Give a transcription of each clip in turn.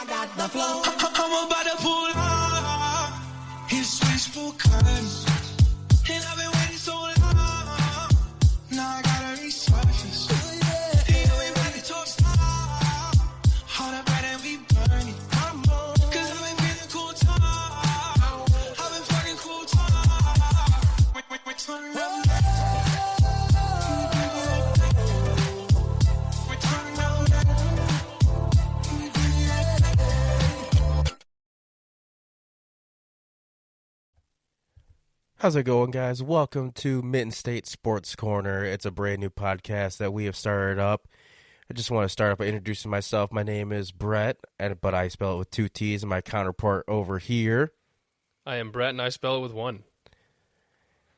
I'm about to pull up. His wishful curtains. And I've been waiting so long. Now I gotta resurface. Ain't no way back to talk stop. All that bright and we burn it. Cause I've been feeling cool talk. I've been fucking cool talk. Turn around. How's it going, guys? Welcome to Mitten State Sports Corner. It's a brand new podcast that we have started up. I just want to start up by introducing myself. My name is Brett, but I spell it with 2 T's, and my counterpart over here. I am Brett, and I spell it with 1.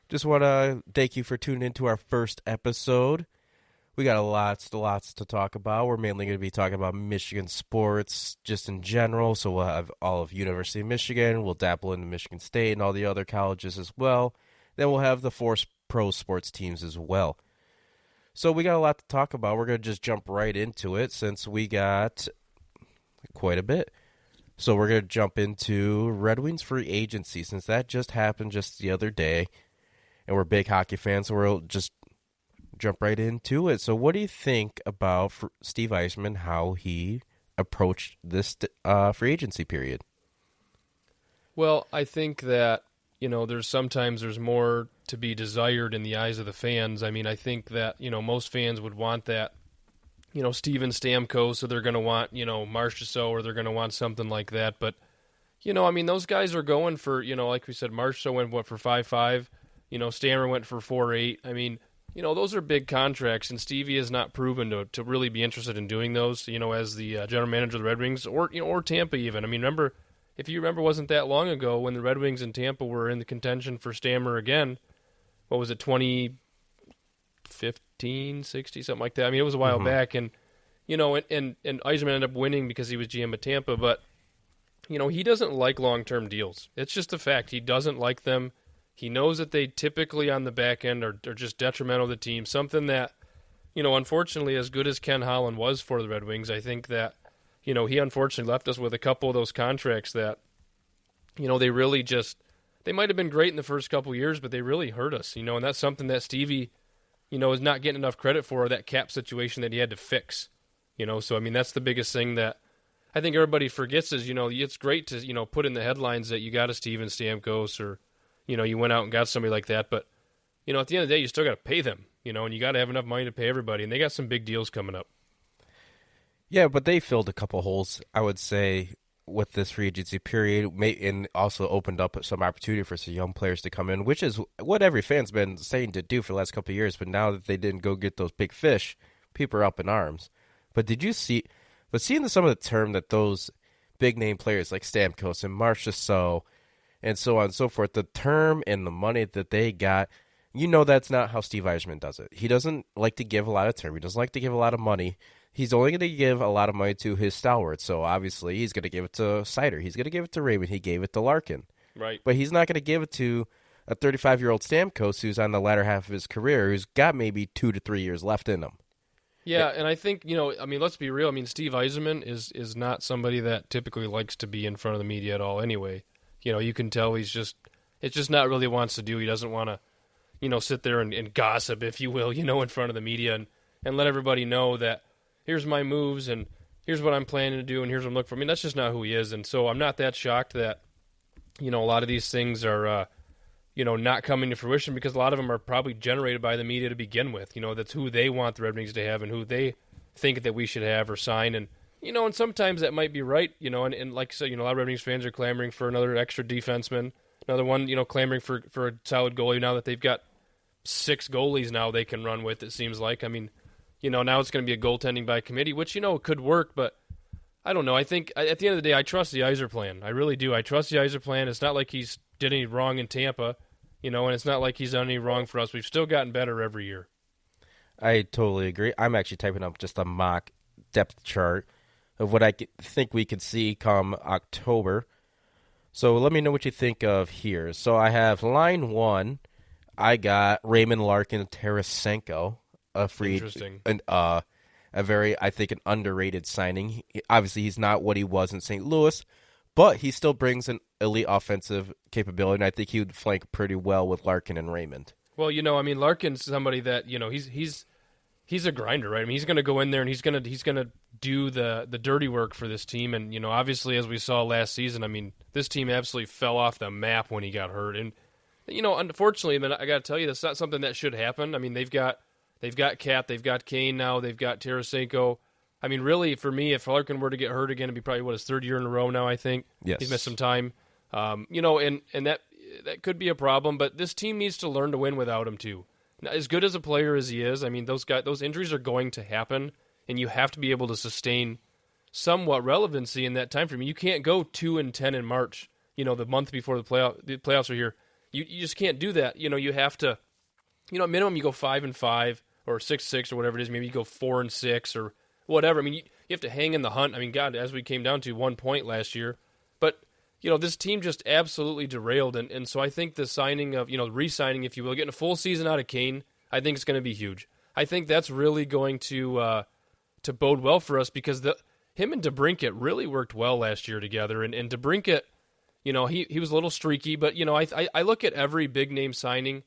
Just want to thank you for tuning into our first episode. We got lots to talk about. We're mainly going to be talking about Michigan sports just in general. So we'll have all of University of Michigan. We'll dabble into Michigan State and all the other colleges as well. Then we'll have the 4 pro sports teams as well. So we got a lot to talk about. We're going to just jump right into it since we got quite a bit. So we're going to jump into Red Wings free agency since that just happened just the other day. And we're big hockey fans, so we'll just jump right into it. So what do you think about Steve Yzerman, how he approached this free agency period? Well, I think that, there's more to be desired in the eyes of the fans. I mean, I think that, most fans would want that, Steven Stamkos, so they're going to want, Marchessault, or they're going to want something like that. But, those guys are going for, like we said, Marchessault went for 5.5, Stammer went for 4.8. I mean, those are big contracts, and Stevie has not proven to really be interested in doing those, as the general manager of the Red Wings, or Tampa even. I mean, if you remember, wasn't that long ago when the Red Wings and Tampa were in the contention for Stammer again. What was it, 2015, 16, something like that? I mean, it was a while back, and Yzerman ended up winning because he was GM at Tampa, but, he doesn't like long-term deals. It's just a fact. He doesn't like them. He knows that they typically on the back end are just detrimental to the team. Something that, unfortunately, as good as Ken Holland was for the Red Wings, I think that, he unfortunately left us with a couple of those contracts that, they really they might have been great in the first couple of years, but they really hurt us, and that's something that Stevie, is not getting enough credit for, that cap situation that he had to fix, So, that's the biggest thing that I think everybody forgets is, it's great to, put in the headlines that you got a Steven Stamkos or, you went out and got somebody like that, but, at the end of the day, you still got to pay them, and you got to have enough money to pay everybody, and they got some big deals coming up. Yeah, but they filled a couple holes, I would say, with this free agency period, and also opened up some opportunity for some young players to come in, which is what every fan's been saying to do for the last couple of years, but now that they didn't go get those big fish, people are up in arms. But seeing some of the term that those big-name players like Stamkos and Marchessault and so on and so forth, the term and the money that they got, that's not how Steve Yzerman does it. He doesn't like to give a lot of term. He doesn't like to give a lot of money. He's only going to give a lot of money to his stalwarts. So obviously he's going to give it to Seider. He's going to give it to Raymond. He gave it to Larkin. Right. But he's not going to give it to a 35-year-old Stamkos who's on the latter half of his career, who's got maybe 2 to 3 years left in him. Yeah, and I think, let's be real. Steve Yzerman is not somebody that typically likes to be in front of the media at all anyway. You can tell it's just not really wants to do. He doesn't want to, sit there and gossip, if you will, in front of the media and let everybody know that here's my moves and here's what I'm planning to do and here's what I'm looking for. That's just not who he is. And so I'm not that shocked that, a lot of these things are, not coming to fruition because a lot of them are probably generated by the media to begin with. That's who they want the Red Wings to have and who they think that we should have or sign. And, and sometimes that might be right, and like I said, a lot of Red Wings fans are clamoring for another extra defenseman, another one, clamoring for a solid goalie now that they've got 6 goalies now they can run with, it seems like. Now it's going to be a goaltending by committee, which, could work, but I don't know. I think at the end of the day, I trust the Yzer plan. I really do. I trust the Yzer plan. It's not like he's did any wrong in Tampa, and it's not like he's done any wrong for us. We've still gotten better every year. I totally agree. I'm actually typing up just a mock depth chart of what I think we could see come October. So let me know what you think of here. So I have line 1. I got Raymond, Larkin, Tarasenko, a free. Interesting. And I think, an underrated signing. Obviously, he's not what he was in St. Louis, but he still brings an elite offensive capability, and I think he would flank pretty well with Larkin and Raymond. Well, Larkin's somebody that he's a grinder, right? I mean, he's going to go in there and he's going to do the dirty work for this team. And obviously, as we saw last season, I mean, this team absolutely fell off the map when he got hurt. And unfortunately, I got to tell you, that's not something that should happen. I mean, they've got Cat, they've got Kane now, they've got Tarasenko. I mean, really, for me, if Larkin were to get hurt again, it'd be probably his third year in a row now. I think he's missed some time. And that could be a problem. But this team needs to learn to win without him too. Now, as good as a player as he is, I mean, those injuries are going to happen, and you have to be able to sustain somewhat relevancy in that time frame. You can't go 2-10 in March. The month before the playoffs are here. You just can't do that. You have to. At minimum, you go 5-5 or 6-6 or whatever it is. Maybe you go 4-6 or whatever. I mean, you have to hang in the hunt. I mean, God, as we came down to 1 point last year. But, this team just absolutely derailed. And so I think the signing of, re-signing, if you will, getting a full season out of Kane, I think it's going to be huge. I think that's really going to bode well for us because him and DeBrincat really worked well last year together. And DeBrincat, he was a little streaky, but, I look at every big-name signing.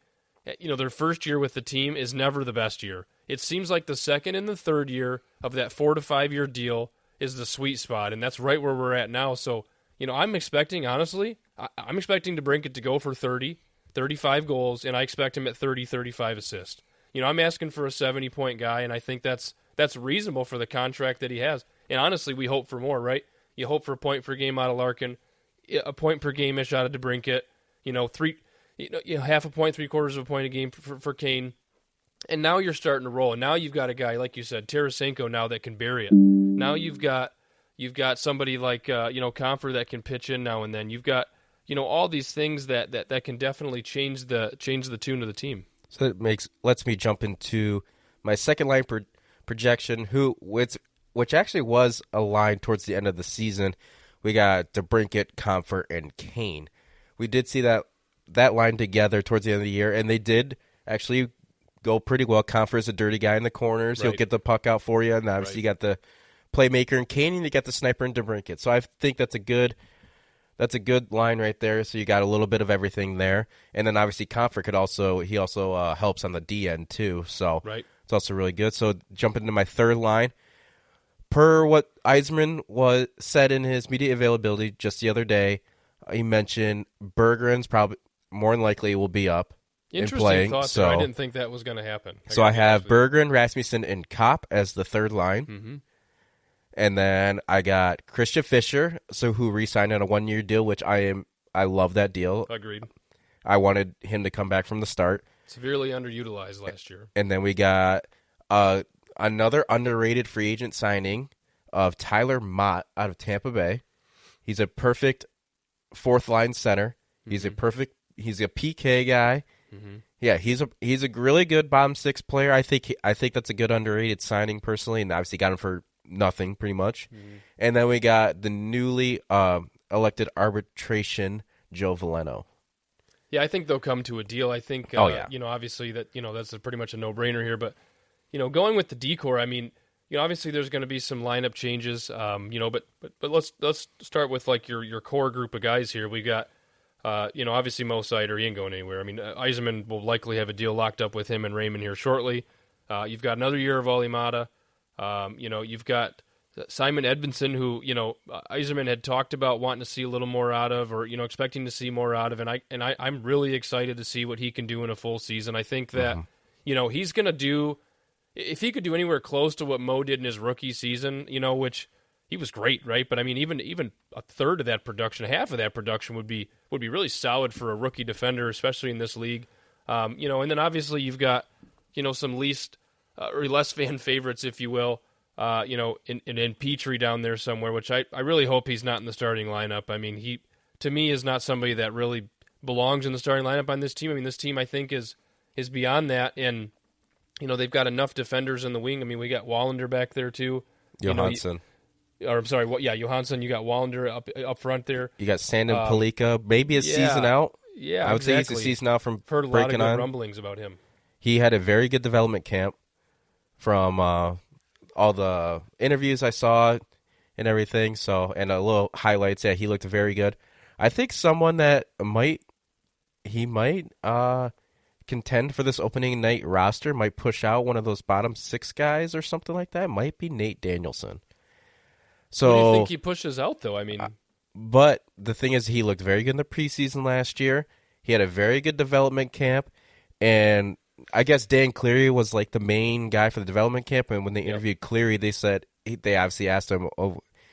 Their first year with the team is never the best year. It seems like the second and the third year of that 4 to 5 year deal is the sweet spot, and that's right where we're at now. So, I'm expecting, honestly, I'm expecting DeBrincat to go for 30, 35 goals, and I expect him at 30, 35 assists. I'm asking for a 70-point guy, and I think that's reasonable for the contract that he has. And honestly, we hope for more, right? You hope for a point per game out of Larkin, a point per game-ish out of DeBrincat, half a point, 3/4 of a point a game for Kane. And now you're starting to roll. And now you've got a guy, like you said, Tarasenko now that can bury it. Now you've got somebody like, Compher that can pitch in now and then. You've got, all these things that can definitely change the tune of the team. So it lets me jump into my second line projection, which actually was a line towards the end of the season. We got DeBrincat, Compher, and Kane. We did see that line together towards the end of the year, and they did actually go pretty well. Compher is a dirty guy in the corners. Right. He'll get the puck out for you, and obviously you got the playmaker in Kane, and you got the sniper in DeBrincat. So I think that's a good line right there. So you got a little bit of everything there, and then obviously Compher also helps on the D end too. So it's also really good. So jumping into my third line, per what Yzerman said in his media availability just the other day, he mentioned Berggren's probably more than likely will be up and playing. Thought so there. I didn't think that was going to happen. So I have Berggren, Rasmussen, and Kopp as the third line. Mm-hmm. And then I got Christian Fischer, who re-signed on a 1-year deal, which I love that deal. Agreed. I wanted him to come back from the start. Severely underutilized last year. And then we got another underrated free agent signing of Tyler Mott out of Tampa Bay. He's a perfect fourth line center. He's a PK guy. Mm-hmm. Yeah, he's a really good bottom six player. I think that's a good underrated signing personally, and obviously got him for nothing pretty much. Mm-hmm. And then we got the newly elected arbitration Joe Veleno. Yeah, I think they'll come to a deal. I think obviously that's pretty much a no-brainer here, but going with the decor, I mean, obviously there's going to be some lineup changes, but let's start with like your core group of guys here. We got obviously Mo Seider, he ain't going anywhere. I mean, Yzerman will likely have a deal locked up with him and Raymond here shortly. You've got another year of Olimata. You've got Simon Edvinsson, who Yzerman had talked about wanting to see a little more out of, or expecting to see more out of, and I'm really excited to see what he can do in a full season. I think that he's going to do, if he could do anywhere close to what Mo did in his rookie season, which he was great, right? But I mean, even a third of that production, half of that production would be really solid for a rookie defender, especially in this league. And then obviously you've got some or less fan favorites, if you will. In Petrie down there somewhere, which I really hope he's not in the starting lineup. I mean, he, to me, is not somebody that really belongs in the starting lineup on this team. I mean, this team, I think, is beyond that, and, they've got enough defenders in the wing. I mean, we got Wallander back there, too. Johansson. Johansson, you got Wallander up front there. You got Sandin Palika, maybe a season out. Yeah, I would say he's a season out from Heard a lot of good rumblings about him. He had a very good development camp from all the interviews I saw and everything. So, and a little highlights. Yeah, he looked very good. I think someone that might contend for this opening night roster, might push out one of those bottom 6 guys or something like that. Might be Nate Danielson. So, Who do you think he pushes out, though? I mean, but the thing is, he looked very good in the preseason last year. He had a very good development camp, and I guess Dan Cleary was like the main guy for the development camp. And when they interviewed Cleary, they said they obviously asked him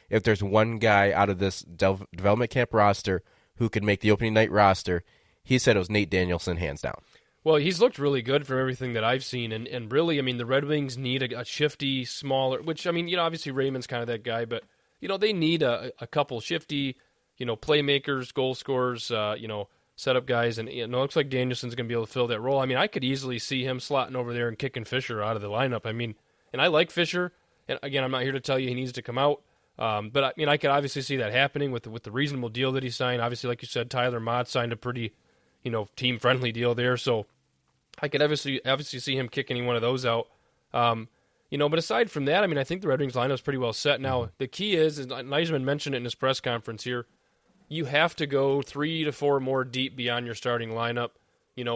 if there's one guy out of this development camp roster who could make the opening night roster. He said it was Nate Danielson, hands down. well, he's looked really good from everything that I've seen, and really, I mean, the Red Wings need a shifty, smaller, which, I mean, obviously Raymond's kind of that guy, but, they need a couple shifty, playmakers, goal scorers, setup guys, and it looks like Danielson's going to be able to fill that role. I mean, I could easily see him slotting over there and kicking Fisher out of the lineup. I mean, and I like Fisher, and again, I'm not here to tell you he needs to come out, but I mean, I could obviously see that happening with the reasonable deal that he signed. Obviously, like you said, Tyler Mott signed a pretty, team-friendly deal there, so I could obviously see him kick any one of those out. But aside from that, I mean, I think the Red Wings lineup is pretty well set. Now, the key is Yzerman mentioned it in his press conference here, you have to go 3 to 4 more deep beyond your starting lineup,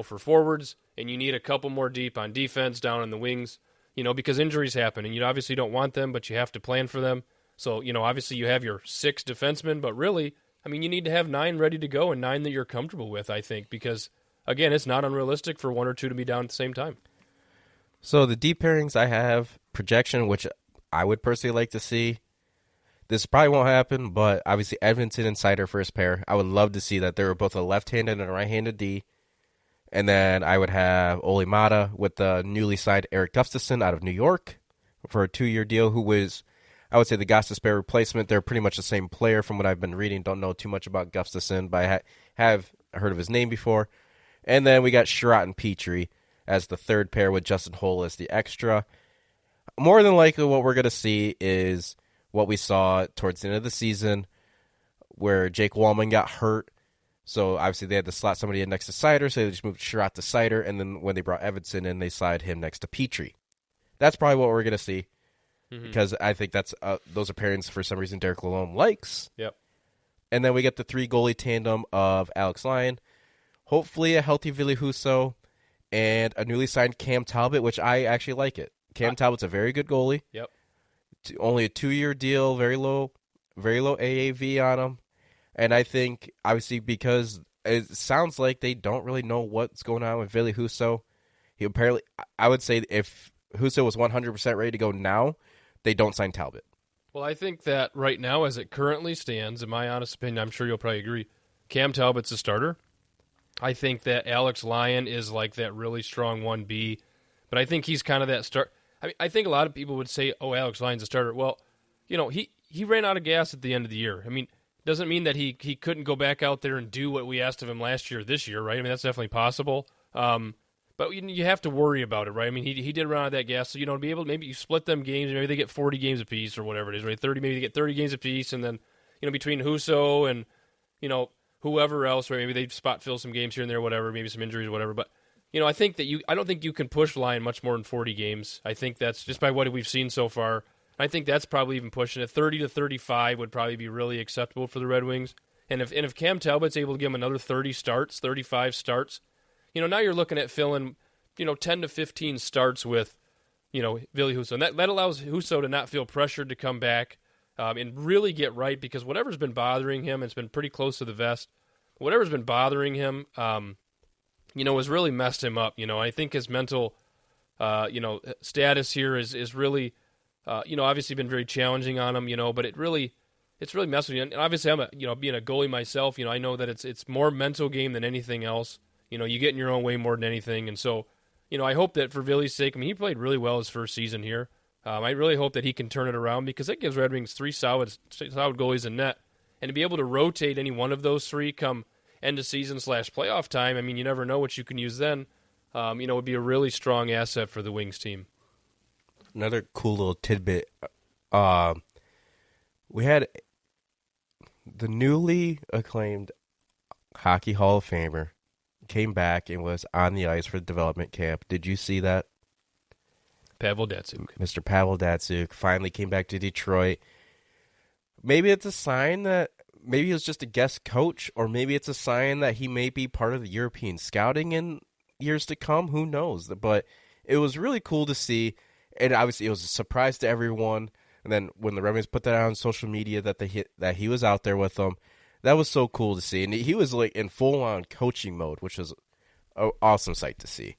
for forwards, and you need a couple more deep on defense down in the wings, because injuries happen, and you obviously don't want them, but you have to plan for them. So, obviously you have your 6 defensemen, but really, I mean, you need to have 9 ready to go and 9 that you're comfortable with, I think, because, again, it's not unrealistic for 1 or 2 to be down at the same time. So the deep pairings I have, projection, which I would personally like to see. This probably won't happen, but obviously Edmonton and Seider first pair. I would love to see that they were both a left-handed and a right-handed D. And then I would have Ole Mata with the newly signed Eric Gustafsson out of New York for a 2-year deal, who was, I would say, the Gostisbehere replacement. They're pretty much the same player from what I've been reading. Don't know too much about Gustafsson, but I have heard of his name before. And then we got Sherratt and Petrie as the third pair with Justin Holl as the extra. More than likely what we're going to see is what we saw towards the end of the season where Jake Wallman got hurt. So obviously they had to slot somebody in next to Seider, so they just moved Sherratt to Seider, and then when they brought Evansson in, they slide him next to Petrie. That's probably what we're going to see because I think that's those are pairings for some reason Derek Lalonde likes. Yep. And then we get the 3 goalie tandem of Alex Lyon, hopefully a healthy Ville Husso, and a newly signed Cam Talbot, which I actually like it. Cam Talbot's a very good goalie. Yep. Only a 2-year deal, very low AAV on him. And I think, obviously, because it sounds like they don't really know what's going on with Ville Husso. He apparently, I would say if Husso was 100% ready to go now, they don't sign Talbot. Well, I think that right now, as it currently stands, in my honest opinion, I'm sure you'll probably agree, Cam Talbot's a starter. I think that Alex Lyon is like that really strong 1B, but I think he's kind of that start. I mean, I think a lot of people would say, "Oh, Alex Lyon's a starter." Well, he ran out of gas at the end of the year. I mean, doesn't mean that he couldn't go back out there and do what we asked of him last year, this year, right? I mean, that's definitely possible. But you have to worry about it, right? I mean, he did run out of that gas, so to be able to maybe you split them games, maybe they get 40 games apiece or whatever it is, right? 30, maybe they get 30 games apiece, and then between Husso and whoever else, right? Maybe they spot fill some games here and there, whatever, maybe some injuries or whatever. But, I think that I don't think you can push Lyon much more than 40 games. I think that's just by what we've seen so far. I think that's probably even pushing it. 30 to 35 would probably be really acceptable for the Red Wings. And if Cam Talbot's able to give him another 30 starts, 35 starts, now you're looking at filling, 10 to 15 starts with, Ville Husso. And that allows Husso to not feel pressured to come back and really get right, because whatever's been bothering him, it's been pretty close to the vest. Whatever's been bothering him, has really messed him up. I think his mental, status here is really, obviously been very challenging on him. But it's really messed with me. And obviously, I'm being a goalie myself. I know that it's more mental game than anything else. You get in your own way more than anything, and so, I hope that for Ville's sake, I mean, he played really well his first season here. I really hope that he can turn it around, because that gives Red Wings 3 solid goalies in net. And to be able to rotate any one of those 3 come end of season / playoff time, I mean, you never know what you can use then. Would be a really strong asset for the Wings team. Another cool little tidbit. We had the newly acclaimed Hockey Hall of Famer came back and was on the ice for the development camp. Did you see that? Pavel Datsyuk. Mr. Pavel Datsyuk finally came back to Detroit. Maybe it's a sign that maybe he was just a guest coach, or maybe it's a sign that he may be part of the European scouting in years to come. Who knows? But it was really cool to see, and obviously it was a surprise to everyone. And then when the Red Wings put that out on social media that he was out there with them, that was so cool to see. And he was like in full on coaching mode, which was an awesome sight to see.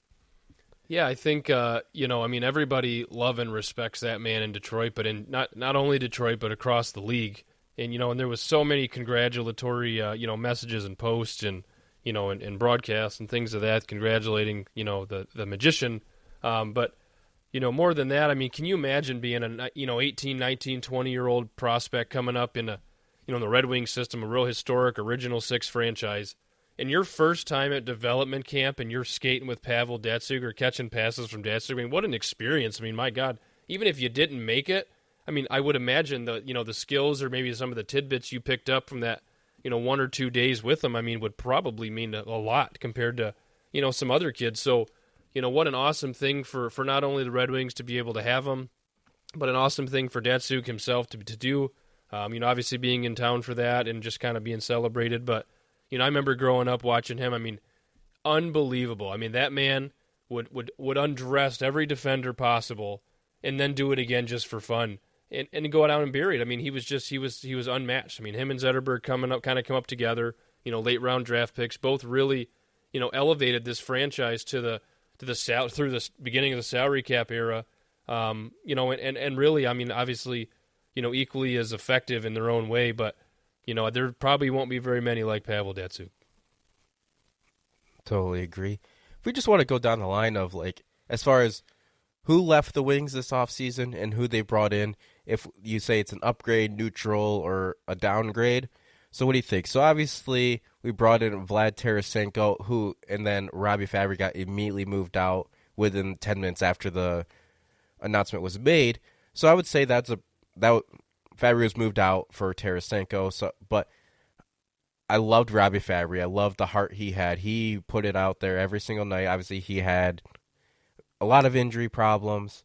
Yeah, I think everybody love and respects that man in Detroit, but in not only Detroit but across the league. And and there was so many congratulatory messages and posts and and broadcasts and things of that congratulating the magician. But more than that, I mean, can you imagine being a 18, 19, 20-year-old prospect coming up in the Red Wings system, a real historic Original Six franchise, and your first time at development camp and you're skating with Pavel Datsyuk or catching passes from Datsyuk? I mean, what an experience. I mean, my God, even if you didn't make it, I mean, I would imagine the skills or maybe some of the tidbits you picked up from that 1 or 2 days with him, I mean, would probably mean a lot compared to some other kids. So what an awesome thing for not only the Red Wings to be able to have him, but an awesome thing for Datsyuk himself to do. Obviously being in town for that and just kind of being celebrated. But I remember growing up watching him. I mean, unbelievable. I mean, that man would undress every defender possible and then do it again just for fun and go out and bury it. I mean, he was unmatched. I mean, him and Zetterberg come up together. Late round draft picks, both really elevated this franchise to the through the beginning of the salary cap era. And really, I mean, obviously, equally as effective in their own way, but there probably won't be very many like Pavel Datsyuk. Totally agree. If we just want to go down the line of as far as who left the Wings this offseason and who they brought in, if you say it's an upgrade, neutral, or a downgrade. So what do you think? So obviously we brought in Vlad Tarasenko, and then Robbie Fabry got immediately moved out within 10 minutes after the announcement was made. So I would say Fabry was moved out for Tarasenko. So, but I loved Robbie Fabry. I loved the heart he had. He put it out there every single night. Obviously, he had a lot of injury problems,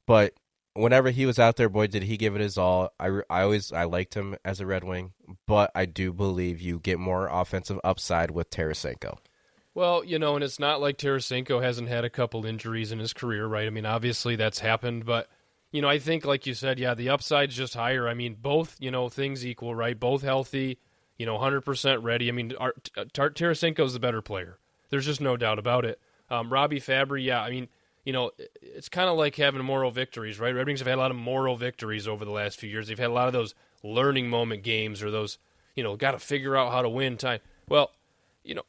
but whenever he was out there, boy, did he give it his all. I liked him as a Red Wing, but I do believe you get more offensive upside with Tarasenko. Well, and it's not like Tarasenko hasn't had a couple injuries in his career, right? I mean, obviously that's happened, but I think, like you said, yeah, the upside's just higher. I mean, both, things equal, right? Both healthy, 100% ready. I mean, Tarasenko's the better player. There's just no doubt about it. Robbie Fabry, yeah, I mean, it's kind of like having moral victories, right? Red Wings have had a lot of moral victories over the last few years. They've had a lot of those learning moment games or those, got to figure out how to win time. Well,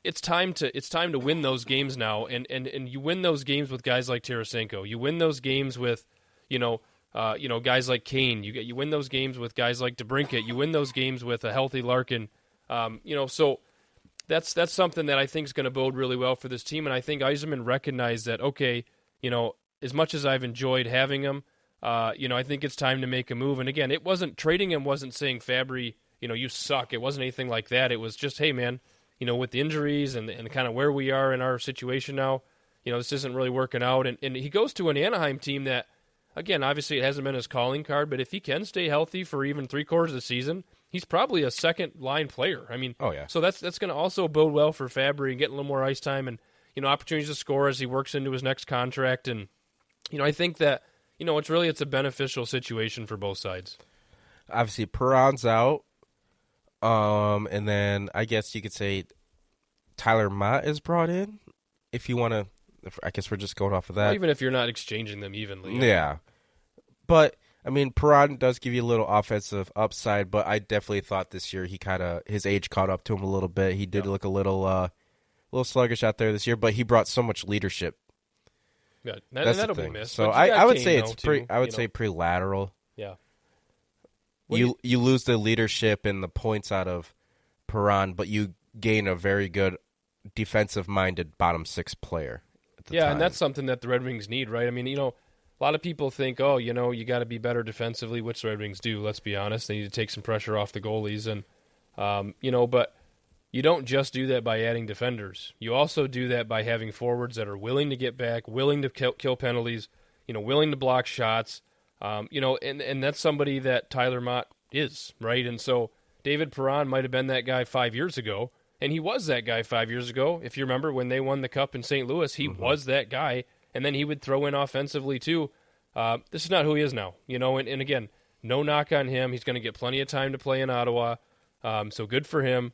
it's time to win those games now, and you win those games with guys like Tarasenko. You win those games with, guys like Kane. You win those games with guys like DeBrincat. You win those games with a healthy Larkin. So that's something that I think is going to bode really well for this team. And I think Yzerman recognized that, okay, as much as I've enjoyed having him, I think it's time to make a move. And again, trading him wasn't saying Fabry, you suck. It wasn't anything like that. It was just, hey man, with the injuries and kind of where we are in our situation now, this isn't really working out. And he goes to an Anaheim team that, again, obviously it hasn't been his calling card, but if he can stay healthy for even 3/4 of the season, he's probably a second-line player. I mean, oh yeah. So that's going to also bode well for Fabry and getting a little more ice time and, opportunities to score as he works into his next contract. And, I think that, it's a beneficial situation for both sides. Obviously, Perron's out. And then I guess you could say Tyler Mott is brought in. If you want to, I guess we're just going off of that. Well, even if you're not exchanging them evenly. Yeah. But, I mean, Perron does give you a little offensive upside, but I definitely thought this year his age caught up to him a little bit. He did look a little sluggish out there this year, but he brought so much leadership. Yeah, that'll be missed. So I would say it's pretty lateral. Yeah. You lose the leadership and the points out of Perron, but you gain a very good defensive-minded bottom six player. Yeah, and that's something that the Red Wings need, right? I mean, a lot of people think, you got to be better defensively, which the Red Wings do. Let's be honest; they need to take some pressure off the goalies, and but you don't just do that by adding defenders. You also do that by having forwards that are willing to get back, willing to kill penalties, willing to block shots, and that's somebody that Tyler Mott is, right? And so David Perron might have been that guy 5 years ago, and he was that guy 5 years ago. If you remember when they won the Cup in St. Louis, he was that guy, and then he would throw in offensively too. This is not who he is now, and again, no knock on him. He's going to get plenty of time to play in Ottawa, so good for him.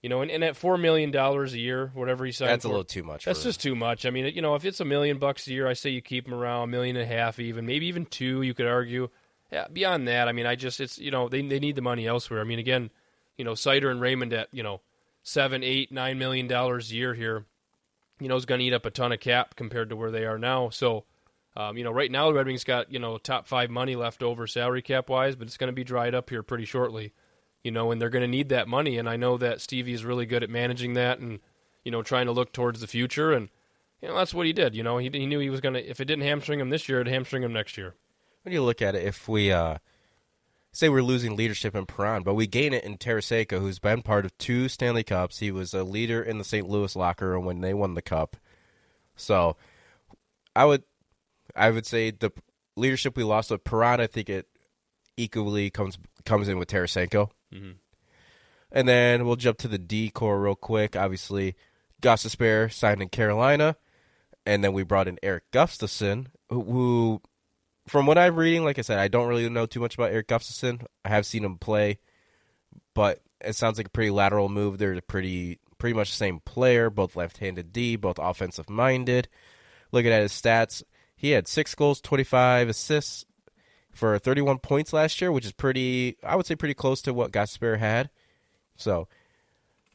And at $4 million a year, whatever he signed That's for, a little too much. That's just too much. I mean, if it's $1 million a year, I say you keep him around $1.5 million, even maybe even $2 million. You could argue. Yeah, beyond that, I mean, they need the money elsewhere. I mean, again, Sider and Raymond at $7, $8, $9 million a year here, is going to eat up a ton of cap compared to where they are now. So, right now the Red Wings got top 5 money left over salary cap wise, but it's going to be dried up here pretty shortly. And they're going to need that money. And I know that Stevie is really good at managing that and, trying to look towards the future. And, that's what he did. He knew he was going to, if it didn't hamstring him this year, it'd hamstring him next year. When you look at it, if we say we're losing leadership in Perron, but we gain it in Tarasenko, who's been part of 2 Stanley Cups. He was a leader in the St. Louis locker room when they won the Cup. So I would say the leadership we lost with Perron, I think it equally comes in with Tarasenko. Mm-hmm. And then we'll jump to the D core real quick. Obviously, Gostisbehere signed in Carolina, and then we brought in Eric Gustafsson, who from what I'm reading, like I said, I don't really know too much about Eric Gustafsson. I have seen him play, but it sounds like a pretty lateral move. They're pretty much the same player, both left-handed D, both offensive-minded. Looking at his stats, he had 6 goals, 25 assists for 31 points last year, which is pretty close to what Gostisbehere had. So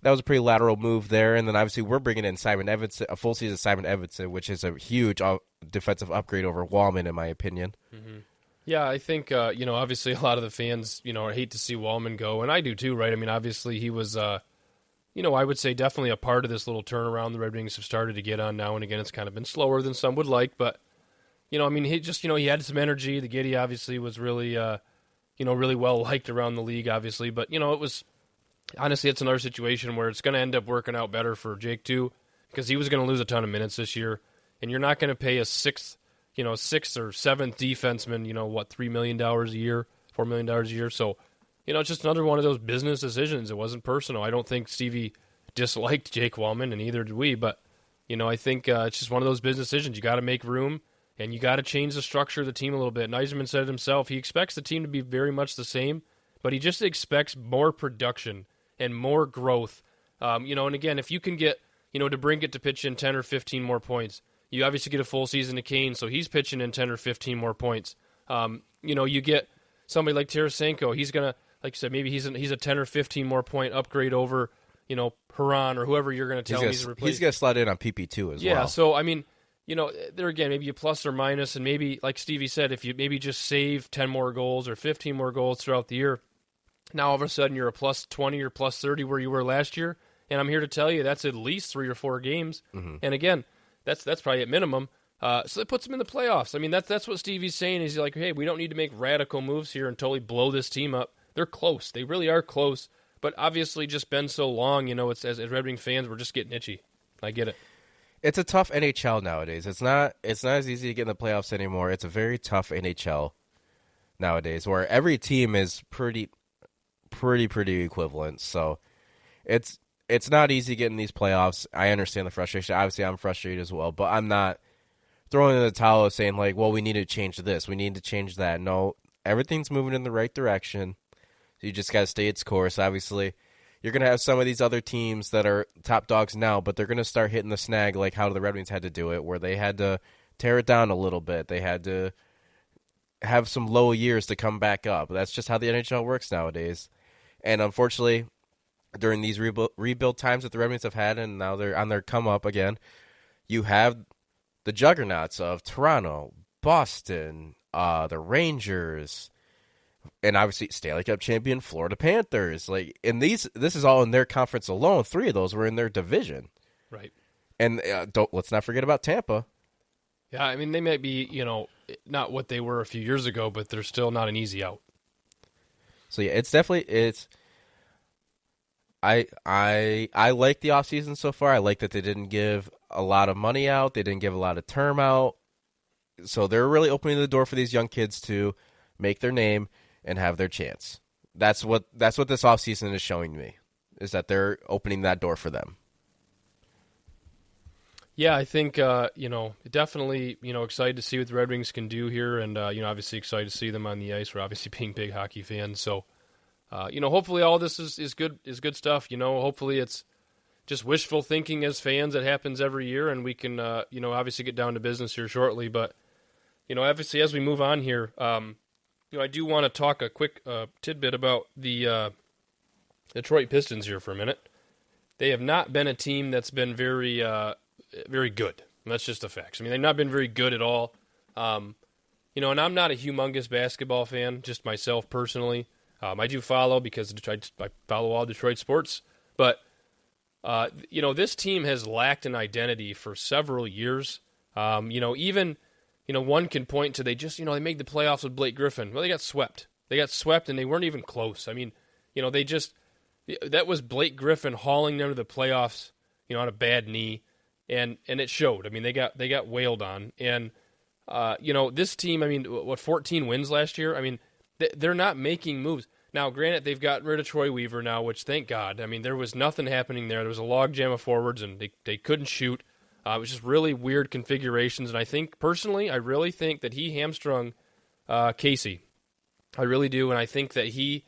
that was a pretty lateral move there. And then obviously we're bringing in Simon Edvinsson, a full season Simon Edvinsson, which is a huge defensive upgrade over Wallman, in my opinion. Mm-hmm. Yeah, I think, obviously a lot of the fans, hate to see Wallman go, and I do too, right? I mean, obviously he was, I would say definitely a part of this little turnaround the Red Wings have started to get on now and again. It's kind of been slower than some would like, but, he just, he had some energy. The Giddy obviously was really, really well liked around the league, obviously, but, it was, honestly, it's another situation where it's going to end up working out better for Jake too, because he was going to lose a ton of minutes this year, and you're not going to pay a sixth or seventh defenseman, $3 million a year, $4 million a year. So, it's just another one of those business decisions. It wasn't personal. I don't think Stevie disliked Jake Wallman, and neither did we. But, I think it's just one of those business decisions. You got to make room, and you got to change the structure of the team a little bit. Yzerman said it himself. He expects the team to be very much the same, but he just expects more production and more growth. And again, if you can get, DeBrincat to pitch in 10 or 15 more points, you obviously get a full season to Kane, so he's pitching in 10 or 15 more points. You get somebody like Tarasenko, he's going to, like you said, maybe he's a 10 or 15 more point upgrade over, Perron or whoever you're going to tell him he's replaced. He's going to slide in on PP2 as well. Yeah, so, I mean, there again, maybe a plus or minus, and maybe, like Stevie said, if you maybe just save 10 more goals or 15 more goals throughout the year, now all of a sudden you're a plus 20 or plus 30 where you were last year, and I'm here to tell you that's at least 3 or 4 games. Mm-hmm. And again, that's probably at minimum. So that puts them in the playoffs. I mean, that's what Stevie's saying. He's like, hey, we don't need to make radical moves here and totally blow this team up. They're close. They really are close. But obviously, just been so long. It's as Red Wing fans, we're just getting itchy. I get it. It's a tough NHL nowadays. It's not as easy to get in the playoffs anymore. It's a very tough NHL nowadays, where every team is pretty equivalent. So it's not easy getting these playoffs. I understand the frustration. Obviously, I'm frustrated as well, but I'm not throwing in the towel saying like, well, we need to change this, we need to change that. No, everything's moving in the right direction. So you just got to stay its course. Obviously, you're going to have some of these other teams that are top dogs now, but they're going to start hitting the snag like how the Red Wings had to do it, where they had to tear it down a little bit. They had to have some low years to come back up. That's just how the NHL works nowadays. And unfortunately, during these rebuild times that the Red Wings have had, and now they're on their come up again, you have the juggernauts of Toronto, Boston, the Rangers, and obviously Stanley Cup champion Florida Panthers. Like, and this is all in their conference alone. 3 of those were in their division, right? And let's not forget about Tampa. Yeah, I mean, they might be, not what they were a few years ago, but they're still not an easy out. So yeah, I like the offseason so far. I like that they didn't give a lot of money out. They didn't give a lot of term out. So they're really opening the door for these young kids to make their name and have their chance. That's what this offseason is showing me, is that they're opening that door for them. Yeah, I think, definitely, excited to see what the Red Wings can do here. And, obviously excited to see them on the ice. We're obviously being big hockey fans. So, hopefully all this is good stuff. Hopefully it's just wishful thinking as fans that happens every year. And we can, obviously get down to business here shortly. But, obviously as we move on here, I do want to talk a quick tidbit about the Detroit Pistons here for a minute. They have not been a team that's been very good. And that's just the facts. I mean, they've not been very good at all. And I'm not a humongous basketball fan, just myself personally. I do follow because I follow all Detroit sports. But, this team has lacked an identity for several years. One can point to they made the playoffs with Blake Griffin. Well, they got swept. And they weren't even close. I mean, that was Blake Griffin hauling them to the playoffs, on a bad knee. And it showed. I mean, they got wailed on. And, this team, 14 wins last year? I mean, they're not making moves. Now, granted, they've gotten rid of Troy Weaver now, which, thank God. I mean, there was nothing happening there. There was a logjam of forwards, and they couldn't shoot. It was just really weird configurations. And I think, personally, I really think that he hamstrung Casey. I really do. And I think that he,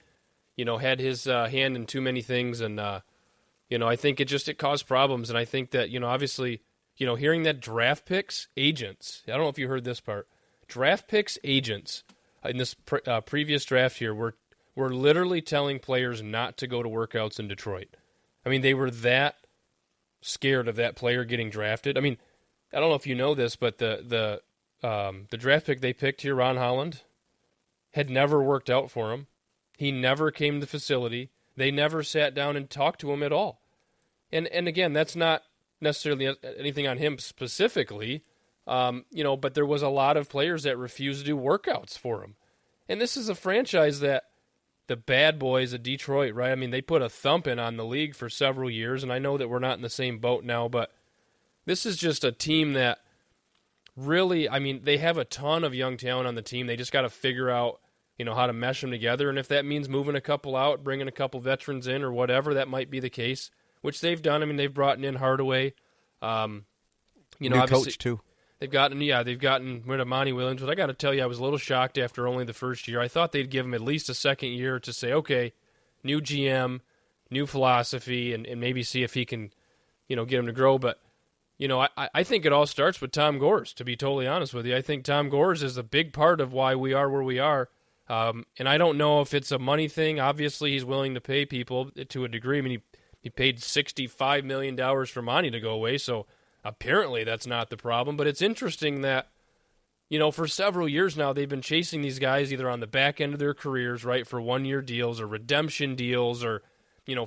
had his hand in too many things. And, I think it caused problems. And I think that, obviously, hearing that draft picks agents, I don't know if you heard this part, draft picks agents in this previous draft here were literally telling players not to go to workouts in Detroit. I mean, they were that scared of that player getting drafted. I mean, I don't know if you know this, but the draft pick they picked here, Ron Holland, had never worked out for him. He never came to the facility. They never sat down and talked to him at all. And again, that's not necessarily anything on him specifically, but there was a lot of players that refused to do workouts for him. And this is a franchise that the bad boys of Detroit, right? I mean, they put a thumping on the league for several years, and I know that we're not in the same boat now, but this is just a team that really, they have a ton of young talent on the team. They just got to figure out, how to mesh them together. And if that means moving a couple out, bringing a couple veterans in or whatever, that might be the case, which they've done. I mean, they've brought in Hardaway. New coach, too. They've gotten rid of Monty Williams, but I got to tell you, I was a little shocked after only the first year. I thought they'd give him at least a second year to say, okay, new GM, new philosophy, and maybe see if he can, get him to grow. But, I think it all starts with Tom Gores, to be totally honest with you. I think Tom Gores is a big part of why we are where we are. And I don't know if it's a money thing. Obviously, he's willing to pay people to a degree. I mean, he paid $65 million for Monty to go away, so apparently that's not the problem. But it's interesting that, for several years now, they've been chasing these guys either on the back end of their careers, right, for one-year deals or redemption deals or,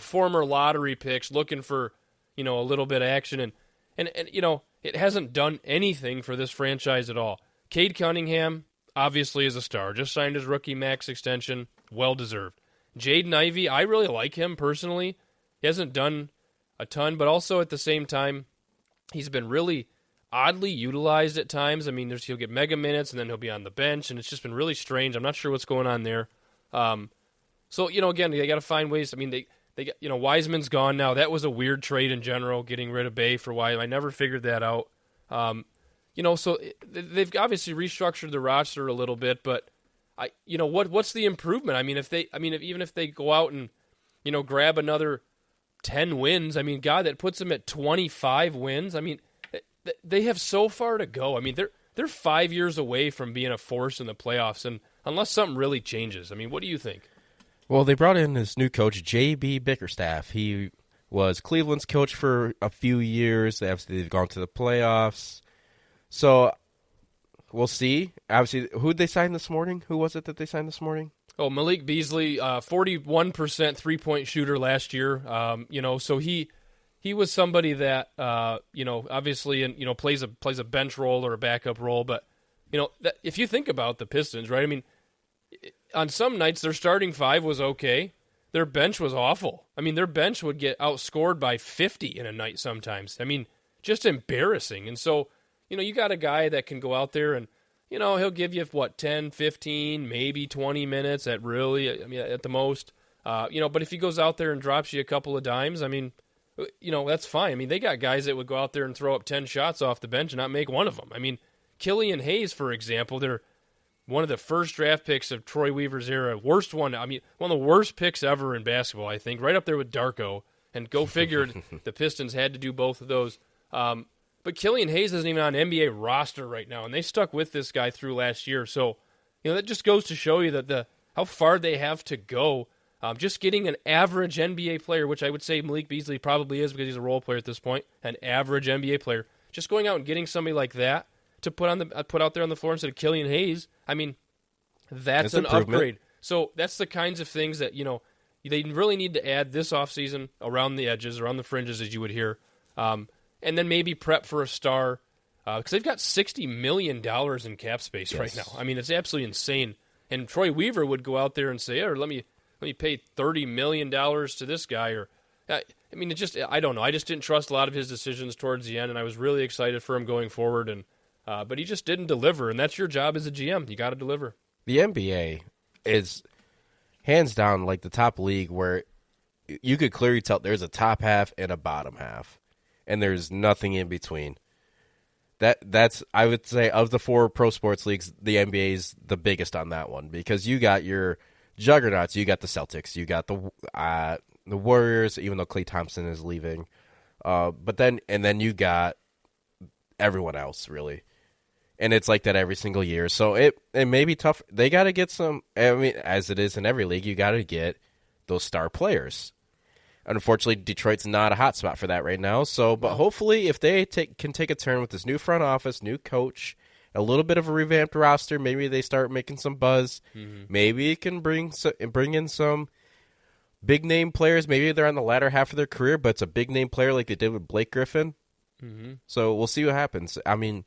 former lottery picks looking for, a little bit of action. And it hasn't done anything for this franchise at all. Cade Cunningham, obviously, is a star. Just signed his rookie max extension. Well-deserved. Jaden Ivey, I really like him personally. He hasn't done a ton, but also at the same time, he's been really oddly utilized at times. I mean, he'll get mega minutes, and then he'll be on the bench, and it's just been really strange. I'm not sure what's going on there. So, again, they got to find ways. I mean, they got, Wiseman's gone now. That was a weird trade in general, getting rid of Bay for Wiseman. I never figured that out. So they've obviously restructured the roster a little bit, but what's the improvement? I mean, even if they go out and, grab another 10 wins, I mean, God, that puts them at 25 wins. I mean, they have so far to go. I mean, they're 5 years away from being a force in the playoffs, and unless something really changes. I mean, what do you think? Well, they brought in this new coach, J.B. Bickerstaff. He was Cleveland's coach for a few years. They've gone to the playoffs. So we'll see. Obviously, who'd they sign this morning? Who was it that they signed this morning? Oh, Malik Beasley, 41% three-point shooter last year. So he was somebody that obviously, and plays a bench role or a backup role. But if you think about the Pistons, right? I mean, on some nights their starting five was okay. Their bench was awful. I mean, their bench would get outscored by 50 in a night sometimes. I mean, just embarrassing. And so, you got a guy that can go out there and he'll give you, 10, 15, maybe 20 minutes at the most. But if he goes out there and drops you a couple of dimes, that's fine. I mean, they got guys that would go out there and throw up 10 shots off the bench and not make one of them. I mean, Killian Hayes, for example, they're one of the first draft picks of Troy Weaver's era. Worst one. I mean, one of the worst picks ever in basketball, I think. Right up there with Darko. And go figured, the Pistons had to do both of those. But Killian Hayes isn't even on an NBA roster right now, and they stuck with this guy through last year. So, that just goes to show you that how far they have to go. Just getting an average NBA player, which I would say Malik Beasley probably is because he's a role player at this point, an average NBA player. Just going out and getting somebody like that to put out there on the floor instead of Killian Hayes, that's an upgrade. So that's the kinds of things that, they really need to add this offseason around the edges, around the fringes, as you would hear. And then maybe prep for a star because they've got $60 million in cap space right now. I mean, it's absolutely insane. And Troy Weaver would go out there and say, let me pay $30 million to this guy. Or I don't know. I just didn't trust a lot of his decisions towards the end, and I was really excited for him going forward. And but he just didn't deliver, and that's your job as a GM. You got to deliver. The NBA is hands down like the top league where you could clearly tell there's a top half and a bottom half, and there's nothing in between. That's I would say of the 4 pro sports leagues, the NBA is the biggest on that one because you got your juggernauts. You got the Celtics. You got the Warriors, even though Klay Thompson is leaving. But then you got everyone else really. And it's like that every single year. So it may be tough. They got to get some, as it is in every league, you got to get those star players. Unfortunately, Detroit's not a hot spot for that right now. So, but hopefully if they can take a turn with this new front office, new coach, a little bit of a revamped roster, maybe they start making some buzz. Mm-hmm. Maybe it can bring in some big-name players. Maybe they're on the latter half of their career, but it's a big-name player like they did with Blake Griffin. Mm-hmm. So we'll see what happens. I think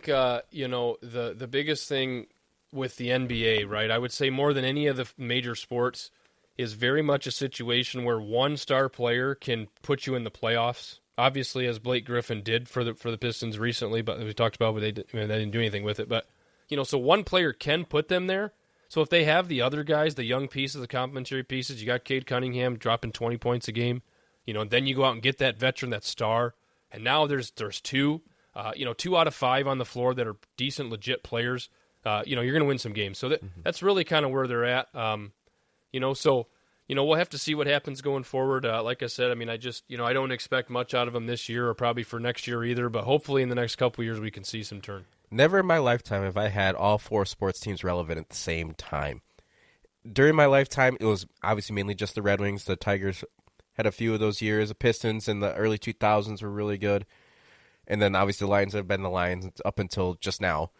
the biggest thing with the NBA, right, I would say more than any of the major sports, is very much a situation where one star player can put you in the playoffs. Obviously, as Blake Griffin did for the Pistons recently, but we talked about, but they didn't do anything with it. But so one player can put them there. So if they have the other guys, the young pieces, the complementary pieces, you got Cade Cunningham dropping 20 points a game. And then you go out and get that veteran, that star, and now there's 2. 2 out of 5 on the floor that are decent, legit players. You're going to win some games. So that's really kind of where they're at. We'll have to see what happens going forward. Like I said, I don't expect much out of them this year or probably for next year either, but hopefully in the next couple of years we can see some turn. Never in my lifetime have I had all 4 sports teams relevant at the same time. During my lifetime, it was obviously mainly just the Red Wings. The Tigers had a few of those years. The Pistons in the early 2000s were really good. And then obviously the Lions have been the Lions up until just now.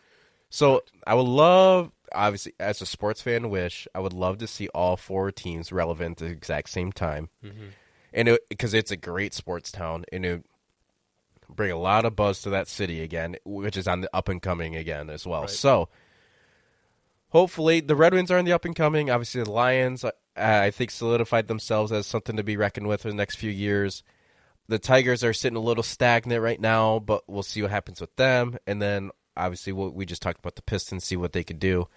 So I would love, obviously, as a sports fan I would love to see all 4 teams relevant at the exact same time. Mm-hmm. And because it's a great sports town, and it would bring a lot of buzz to that city again, which is on the up and coming again as well. Right. So hopefully the Red Wings are in the up and coming. Obviously the Lions, I think, solidified themselves as something to be reckoned with in the next few years. The Tigers are sitting a little stagnant right now, but we'll see what happens with them. And then, obviously, we just talked about the Pistons, see what they could do.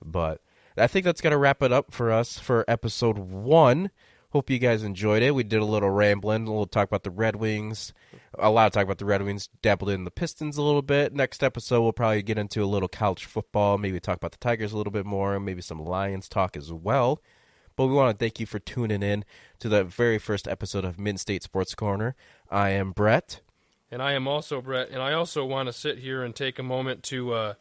But I think that's going to wrap it up for us for episode 1. Hope you guys enjoyed it. We did a little rambling, a little talk about the Red Wings. A lot of talk about the Red Wings, dabbled in the Pistons a little bit. Next episode, we'll probably get into a little college football, maybe talk about the Tigers a little bit more, maybe some Lions talk as well. But we want to thank you for tuning in to the very first episode of Mid-State Sports Corner. I am Brett. And I am also Brett. And I also want to sit here and take a moment to,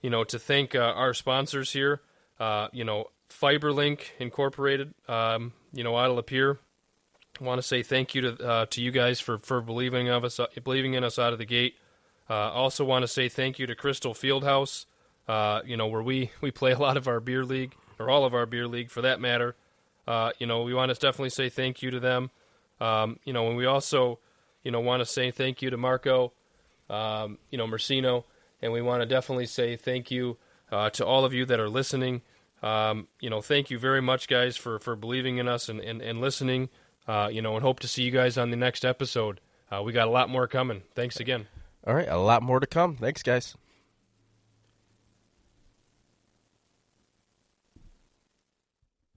to thank our sponsors here. FiberLink Incorporated, out of Lapeer. I want to say thank you to you guys for believing in us out of the gate. Also want to say thank you to Crystal Fieldhouse, where we play a lot of our beer league. Or all of our beer league, for that matter. We want to definitely say thank you to them. And we also, want to say thank you to Marco, Mercino, and we want to definitely say thank you to all of you that are listening. Thank you very much, guys, for believing in us and listening, and hope to see you guys on the next episode. We got a lot more coming. Thanks again. All right, a lot more to come. Thanks, guys.